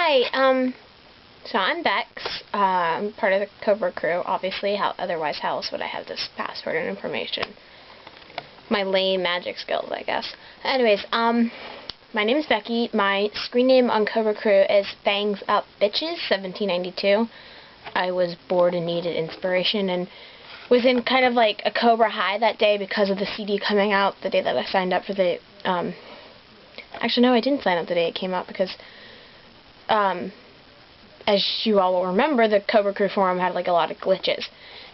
Hi, so I'm Beccs. I'm part of the Cobra crew, obviously. Otherwise, how else would I have this password and information? My lame magic skills, I guess. Anyways, my name is Becky. My screen name on Cobra crew is Bangs Up Bitches 1792. I was bored and needed inspiration and was in kind of like a Cobra high that day because of the CD coming out the day that I signed up for the, actually no, I didn't sign up the day it came out because, as you all will remember, the Cobra Crew forum had like a lot of glitches.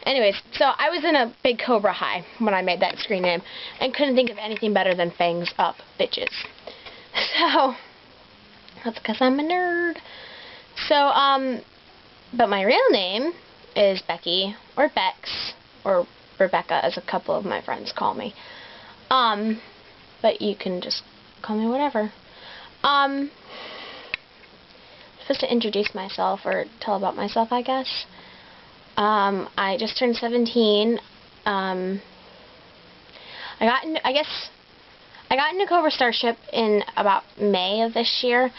Anyways, so I was in a big Cobra high when I made that screen name and couldn't think of anything better than Fangs Up Bitches. So, that's because I'm a nerd. So, but my real name is Becky, or Beccs, or Rebecca, as a couple of my friends call me. But you can just call me whatever. I'm supposed to introduce myself, or tell about myself, I guess. I just turned 17. I got into Cobra Starship in about May of this year,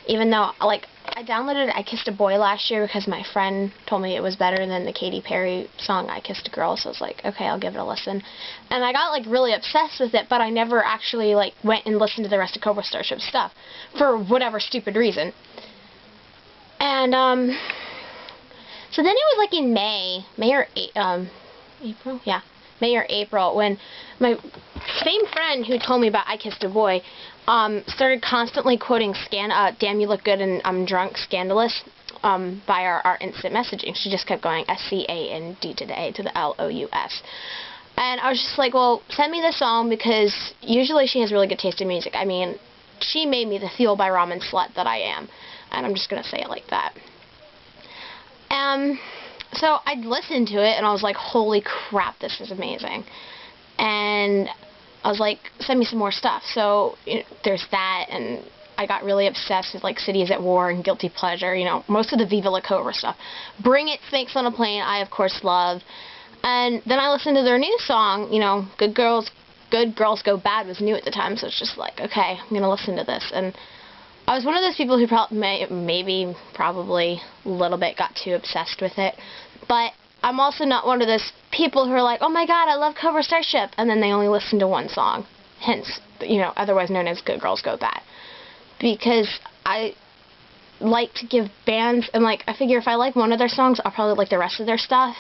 even though, like, I downloaded I Kissed a Boy last year because my friend told me it was better than the Katy Perry song I Kissed a Girl, so I was like, okay, I'll give it a listen. And I got, like, really obsessed with it, but I never actually, like, went and listened to the rest of Cobra Starship stuff, for whatever stupid reason. And, so then it was, like, in May or April? Yeah, May or April, when my same friend who told me about I Kissed a Boy, started constantly quoting Damn You Look Good and I'm Drunk, Scandalous, by our instant messaging. She just kept going S-C-A-N-D to the A to the L-O-U-S. And I was just like, well, send me this song, because usually she has really good taste in music. I mean, she made me the Fuel by Ramen slut that I am. And I'm just going to say it like that. So I listened to it, and I was like, holy crap, this is amazing. And I was like, send me some more stuff. So, you know, there's that, and I got really obsessed with, like, City is at War and Guilty Pleasure, you know, most of the Viva La Cobra stuff. Bring It, Snakes on a Plane, I, of course, love. And then I listened to their new song, you know, Good Girls Go Bad was new at the time, so it's just like, okay, I'm going to listen to this. And I was one of those people who probably a little bit got too obsessed with it, but I'm also not one of those people who are like, oh my god, I love Cobra Starship, and then they only listen to one song, hence, you know, otherwise known as Good Girls Go Bad, because I like to give bands, and like, I figure if I like one of their songs, I'll probably like the rest of their stuff.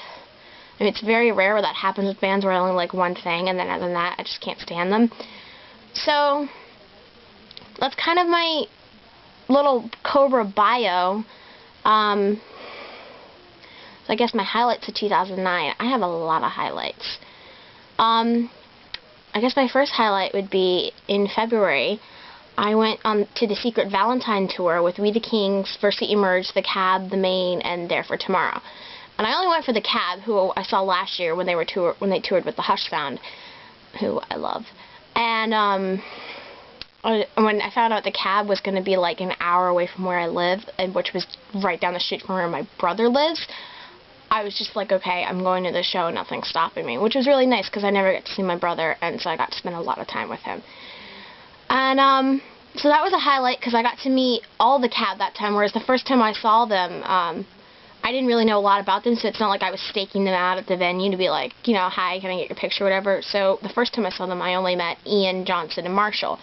I mean, it's very rare where that happens with bands where I only like one thing, and then other than that, I just can't stand them. So, that's kind of my little Cobra bio. So I guess my highlights of 2009. I have a lot of highlights. I guess my first highlight would be in February. I went on to the Secret Valentine tour with We the Kings, Versi Emerge, The Cab, The Main, and There for Tomorrow. And I only went for The Cab, who I saw last year when they toured with the Hush Sound, who I love. And when I found out The Cab was going to be like an hour away from where I live, and which was right down the street from where my brother lives, I was just like, okay, I'm going to the show, nothing's stopping me, which was really nice because I never get to see my brother, and so I got to spend a lot of time with him. And so that was a highlight because I got to meet all The Cab that time, whereas the first time I saw them, I didn't really know a lot about them, so it's not like I was staking them out at the venue to be like, you know, hi, can I get your picture, whatever. So the first time I saw them, I only met Ian, Johnson, and Marshall.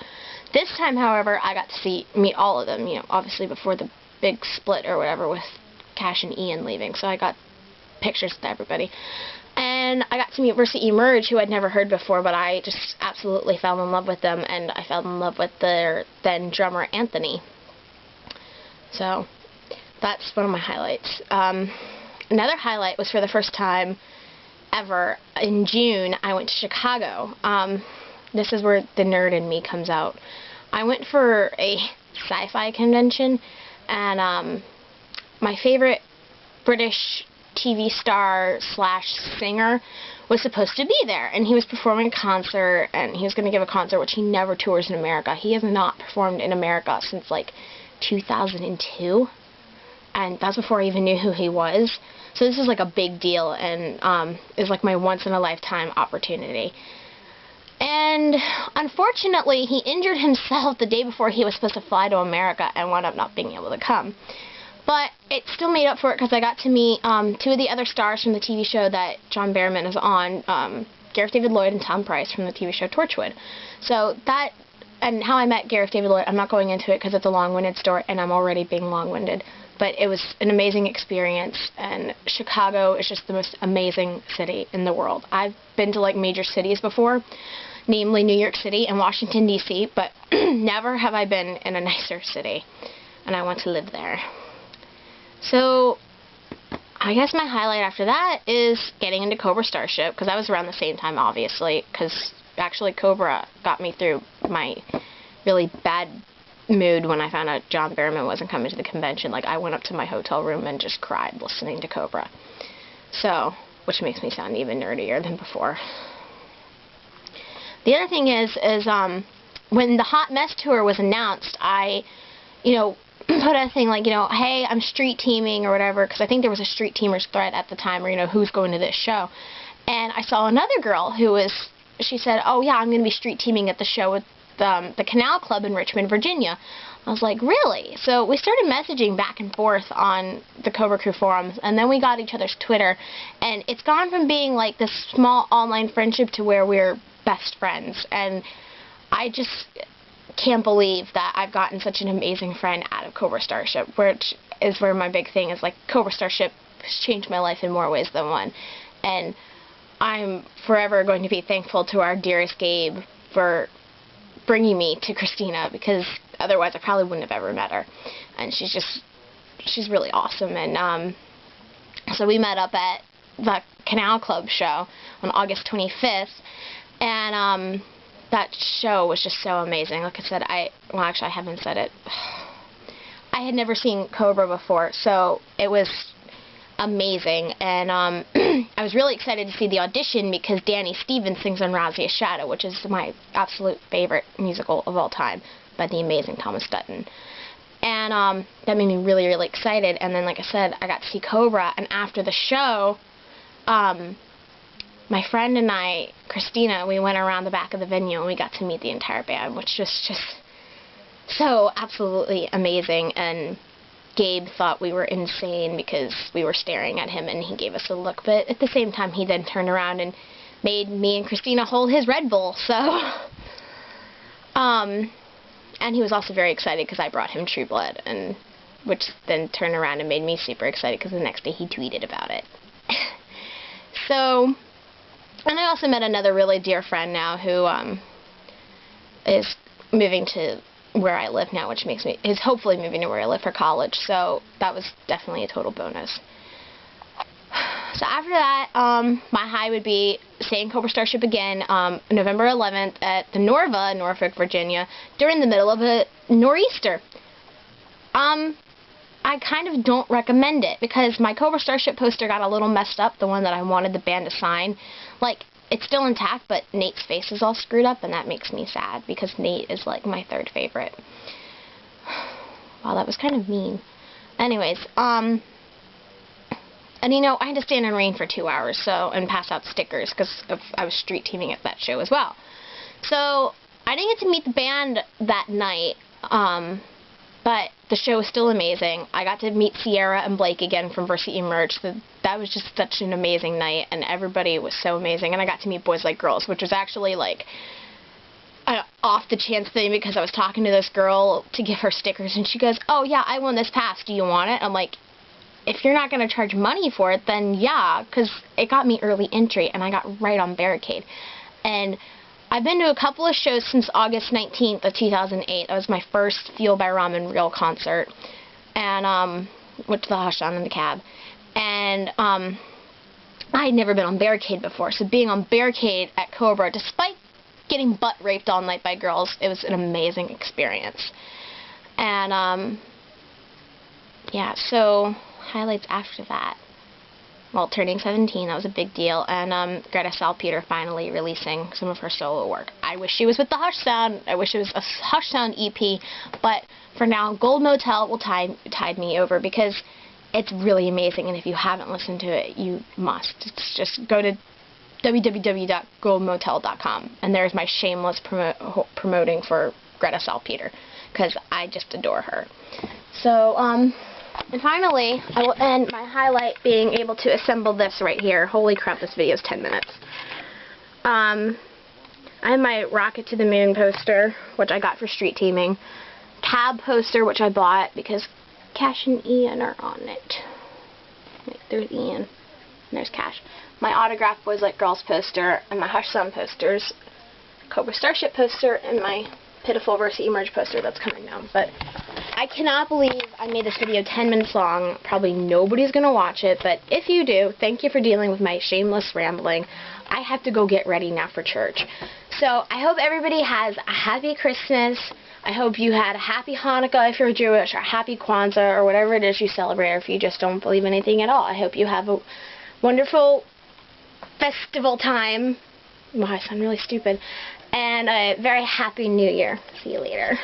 This time, however, I got to meet all of them, you know, obviously before the big split or whatever with Cash and Ian leaving, so I got pictures with everybody. And I got to meet Versi Emerge, who I'd never heard before, but I just absolutely fell in love with them, and I fell in love with their then drummer, Anthony. So, that's one of my highlights. Another highlight was for the first time ever, in June, I went to Chicago. This is where the nerd in me comes out. I went for a sci-fi convention, and my favorite British TV star / singer was supposed to be there, and he was performing a concert, and he was going to give a concert, which he never tours in America. He has not performed in America since like 2002, and that's before I even knew who he was. So this is like a big deal, and is like my once-in-a-lifetime opportunity. And unfortunately, he injured himself the day before he was supposed to fly to America and wound up not being able to come. But it still made up for it because I got to meet 2 of the other stars from the TV show that John Barrowman is on, Gareth David Lloyd and Tom Price from the TV show Torchwood. So that, and how I met Gareth David Lloyd, I'm not going into it because it's a long-winded story and I'm already being long-winded. But it was an amazing experience, and Chicago is just the most amazing city in the world. I've been to like major cities before, namely New York City and Washington, D.C., but never have I been in a nicer city, and I want to live there. So I guess my highlight after that is getting into Cobra Starship, because I was around the same time, obviously, because actually Cobra got me through my really bad mood when I found out John Barrowman wasn't coming to the convention. Like, I went up to my hotel room and just cried listening to Cobra. So, which makes me sound even nerdier than before. The other thing is when the Hot Mess Tour was announced, I, put a thing like, hey, I'm street teaming or whatever, because I think there was a street teamers thread at the time, or, who's going to this show. And I saw another girl she said, oh yeah, I'm going to be street teaming at the show with the Canal Club in Richmond, Virginia. I was like, really? So we started messaging back and forth on the Cobra Crew forums, and then we got each other's Twitter, and it's gone from being like this small online friendship to where we're best friends, and I just can't believe that I've gotten such an amazing friend out of Cobra Starship, which is where my big thing is. Like, Cobra Starship has changed my life in more ways than one, and I'm forever going to be thankful to our dearest Gabe for bringing me to Christina, because otherwise I probably wouldn't have ever met her, and she's really awesome. And so we met up at the Canal Club show on August 25th, and that show was just so amazing. Like I said, well, actually I haven't said it, I had never seen Cobra before, so it was amazing. And I was really excited to see the audition because Danny Stevens sings on Razia's Shadow, which is my absolute favorite musical of all time, by the amazing Thomas Dutton. And that made me really, really excited. And then, like I said, I got to see Cobra, and after the show, my friend and I, Christina, we went around the back of the venue and we got to meet the entire band, which was just so absolutely amazing. And Gabe thought we were insane because we were staring at him, and he gave us a look, but at the same time he then turned around and made me and Christina hold his Red Bull. So and he was also very excited because I brought him True Blood, and which then turned around and made me super excited because the next day he tweeted about it. So, and I also met another really dear friend now who is moving to where I live now, which is hopefully moving to where I live for college, so that was definitely a total bonus. So after that, my high would be seeing Cobra Starship again, November 11th at the Norva, Norfolk, Virginia, during the middle of a nor'easter. I kind of don't recommend it, because my Cobra Starship poster got a little messed up, the one that I wanted the band to sign. Like, it's still intact, but Nate's face is all screwed up, and that makes me sad, because Nate is, like, my third favorite. Wow, that was kind of mean. Anyways, and I had to stand in rain for 2 hours, and pass out stickers, because I was street teaming at that show as well. So, I didn't get to meet the band that night, but the show was still amazing. I got to meet Sierra and Blake again from Varsity Merch. That was just such an amazing night, and everybody was so amazing. And I got to meet Boys Like Girls, which was actually like an off-the-chance thing, because I was talking to this girl to give her stickers, and she goes, oh yeah, I won this pass, do you want it? I'm like, if you're not going to charge money for it, then yeah, because it got me early entry, and I got right on Barricade. And I've been to a couple of shows since August 19th of 2008. That was my first Fuel by Ramen real concert, and went to the Hush Down in the Cab. And I had never been on Barricade before, so being on Barricade at Cobra, despite getting butt raped all night by girls, it was an amazing experience. And yeah, so highlights after that. Well, turning 17, that was a big deal, and Greta Salpeter finally releasing some of her solo work. I wish she was with the Hush Sound. I wish it was a Hush Sound EP, but for now, Gold Motel will tide me over, because it's really amazing, and if you haven't listened to it, you must. It's just go to www.goldmotel.com, and there's my shameless promoting for Greta Salpeter, because I just adore her. So, and finally, I will end my highlight being able to assemble this right here. Holy crap, this video is 10 minutes. I have my Rocket to the Moon poster, which I got for street teaming. Cab poster, which I bought because Cash and Ian are on it. Wait, there's Ian, and there's Cash. My autograph Boys Like Girls poster, and my Hush Sun posters, Cobra Starship poster, and my Pitiful vs. Emerge poster that's coming down. But I cannot believe I made this video 10 minutes long. Probably nobody's going to watch it, but if you do, thank you for dealing with my shameless rambling. I have to go get ready now for church. So I hope everybody has a happy Christmas. I hope you had a happy Hanukkah if you're Jewish, or a happy Kwanzaa, or whatever it is you celebrate, or if you just don't believe anything at all. I hope you have a wonderful festival time. Wow, I sound really stupid. And a very happy New Year. See you later.